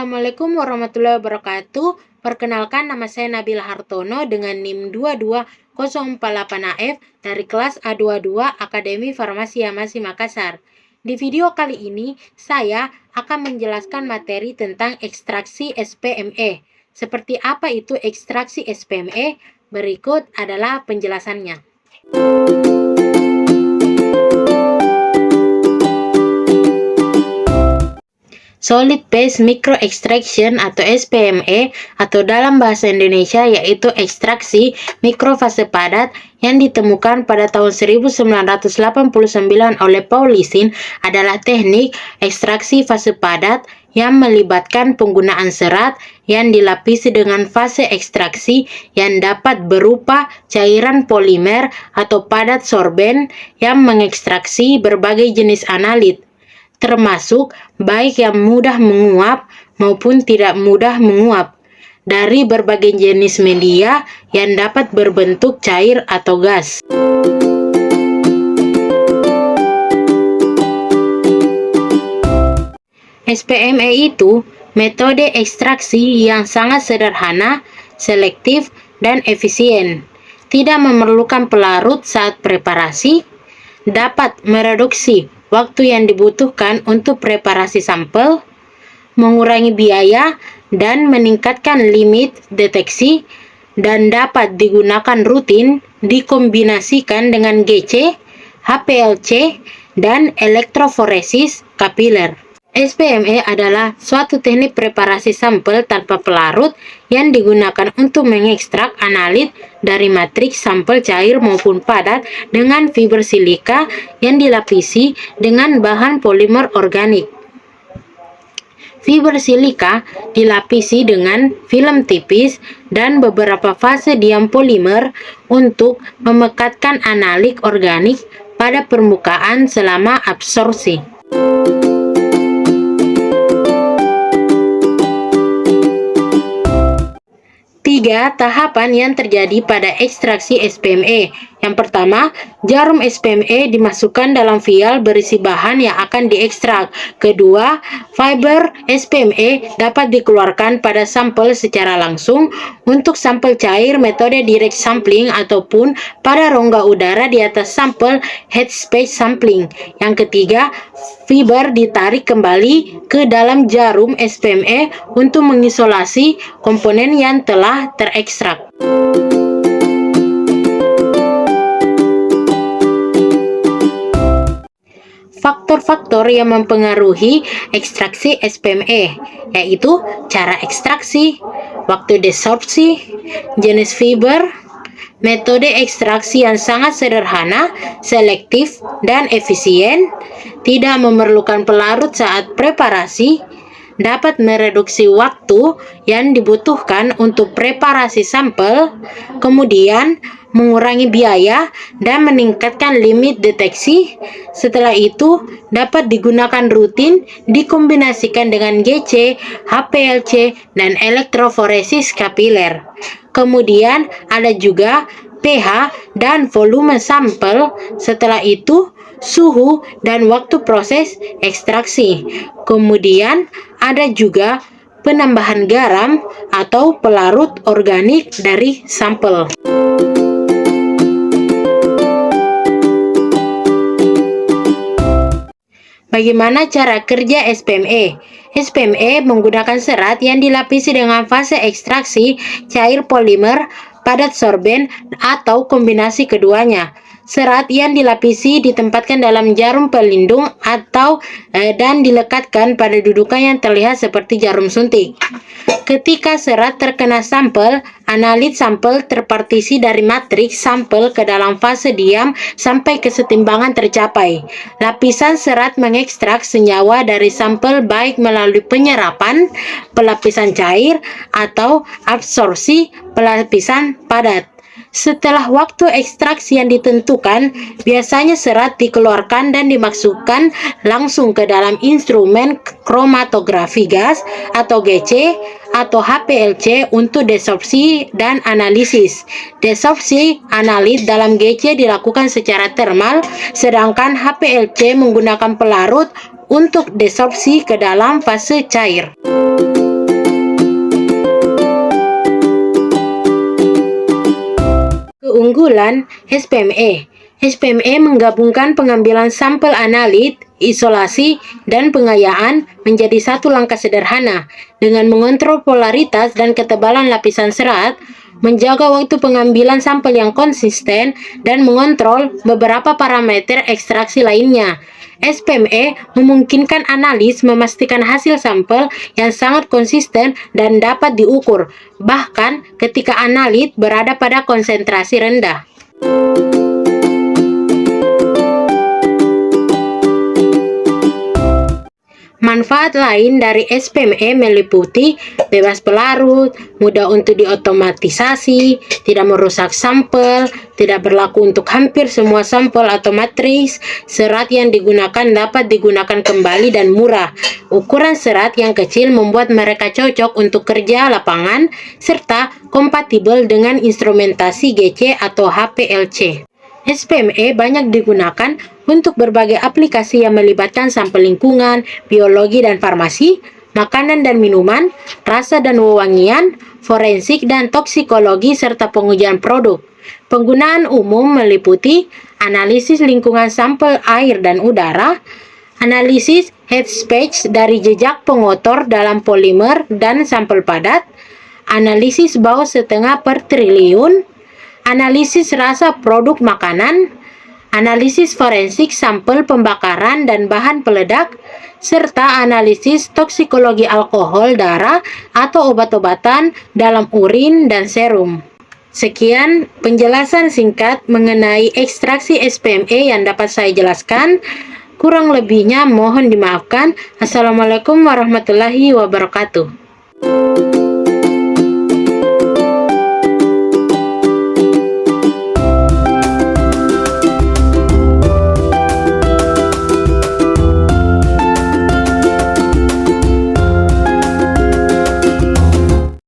Assalamualaikum warahmatullahi wabarakatuh. Perkenalkan, nama saya Nabila Hartono dengan NIM 22048AF dari kelas A22 Akademi Farmasi Yamasi Makassar. Di video kali ini, saya akan menjelaskan materi tentang ekstraksi SPME. Seperti apa itu ekstraksi SPME? Berikut adalah penjelasannya. Solid Phase Micro Extraction atau SPME atau dalam bahasa Indonesia yaitu ekstraksi mikrofase padat yang ditemukan pada tahun 1989 oleh Paulisin adalah teknik ekstraksi fase padat yang melibatkan penggunaan serat yang dilapisi dengan fase ekstraksi yang dapat berupa cairan polimer atau padat sorben yang mengekstraksi berbagai jenis analit, termasuk baik yang mudah menguap maupun tidak mudah menguap, dari berbagai jenis media yang dapat berbentuk cair atau gas. SPME itu metode ekstraksi yang sangat sederhana, selektif, dan efisien. Tidak memerlukan pelarut saat preparasi, dapat mereduksi waktu yang dibutuhkan untuk preparasi sampel, mengurangi biaya, dan meningkatkan limit deteksi, dan dapat digunakan rutin dikombinasikan dengan GC, HPLC, dan elektroforesis kapiler. SPME adalah suatu teknik preparasi sampel tanpa pelarut yang digunakan untuk mengekstrak analit dari matriks sampel cair maupun padat dengan fiber silika yang dilapisi dengan bahan polimer organik. Fiber silika dilapisi dengan film tipis dan beberapa fase diam polimer untuk memekatkan analit organik pada permukaan selama absorpsi. Tiga tahapan yang terjadi pada ekstraksi SPME. Yang pertama, jarum SPME dimasukkan dalam vial berisi bahan yang akan diekstrak. Kedua, fiber SPME dapat dikeluarkan pada sampel secara langsung. Untuk sampel cair, metode direct sampling ataupun pada rongga udara di atas sampel headspace sampling. Yang ketiga, fiber ditarik kembali ke dalam jarum SPME untuk mengisolasi komponen yang telah terekstrak. Faktor-faktor yang mempengaruhi ekstraksi SPME yaitu cara ekstraksi, waktu desorpsi, jenis fiber, metode ekstraksi yang sangat sederhana, selektif, dan efisien, tidak memerlukan pelarut saat preparasi, dapat mereduksi waktu yang dibutuhkan untuk preparasi sampel, kemudian mengurangi biaya dan meningkatkan limit deteksi. Setelah itu, dapat digunakan rutin dikombinasikan dengan GC, HPLC, dan elektroforesis kapiler. Kemudian ada juga pH dan volume sampel. Setelah itu, suhu dan waktu proses ekstraksi. Kemudian ada juga penambahan garam atau pelarut organik dari sampel. Bagaimana cara kerja SPME? SPME menggunakan serat yang dilapisi dengan fase ekstraksi cair polimer, padat sorben, atau kombinasi keduanya. Serat yang dilapisi ditempatkan dalam jarum pelindung atau dan dilekatkan pada dudukan yang terlihat seperti jarum suntik. Ketika serat terkena sampel, analit sampel terpartisi dari matriks sampel ke dalam fase diam sampai kesetimbangan tercapai. Lapisan serat mengekstrak senyawa dari sampel baik melalui penyerapan, pelapisan cair, atau absorpsi, pelapisan padat. Setelah waktu ekstraksi yang ditentukan, biasanya serat dikeluarkan dan dimasukkan langsung ke dalam instrumen kromatografi gas atau GC atau HPLC untuk desorpsi dan analisis. Desorpsi analit dalam GC dilakukan secara termal, sedangkan HPLC menggunakan pelarut untuk desorpsi ke dalam fase cair. Keunggulan SPME. SPME menggabungkan pengambilan sampel analit, isolasi, dan pengayaan menjadi satu langkah sederhana dengan mengontrol polaritas dan ketebalan lapisan serat, menjaga waktu pengambilan sampel yang konsisten, dan mengontrol beberapa parameter ekstraksi lainnya. SPME memungkinkan analis memastikan hasil sampel yang sangat konsisten dan dapat diukur, bahkan ketika analit berada pada konsentrasi rendah. Manfaat lain dari SPME meliputi bebas pelarut, mudah untuk diotomatisasi, tidak merusak sampel, tidak berlaku untuk hampir semua sampel atau matriks, serat yang digunakan dapat digunakan kembali dan murah. Ukuran serat yang kecil membuat mereka cocok untuk kerja lapangan, serta kompatibel dengan instrumentasi GC atau HPLC. SPME banyak digunakan untuk berbagai aplikasi yang melibatkan sampel lingkungan, biologi dan farmasi, makanan dan minuman, rasa dan wewangian, forensik dan toksikologi, serta pengujian produk. Penggunaan umum meliputi analisis lingkungan sampel air dan udara, analisis headspace dari jejak pengotor dalam polimer dan sampel padat, analisis bau setengah per triliun, analisis rasa produk makanan, analisis forensik sampel pembakaran dan bahan peledak, serta analisis toksikologi alkohol darah atau obat-obatan dalam urin dan serum. Sekian penjelasan singkat mengenai ekstraksi SPME yang dapat saya jelaskan. Kurang lebihnya mohon dimaafkan. Assalamualaikum warahmatullahi wabarakatuh.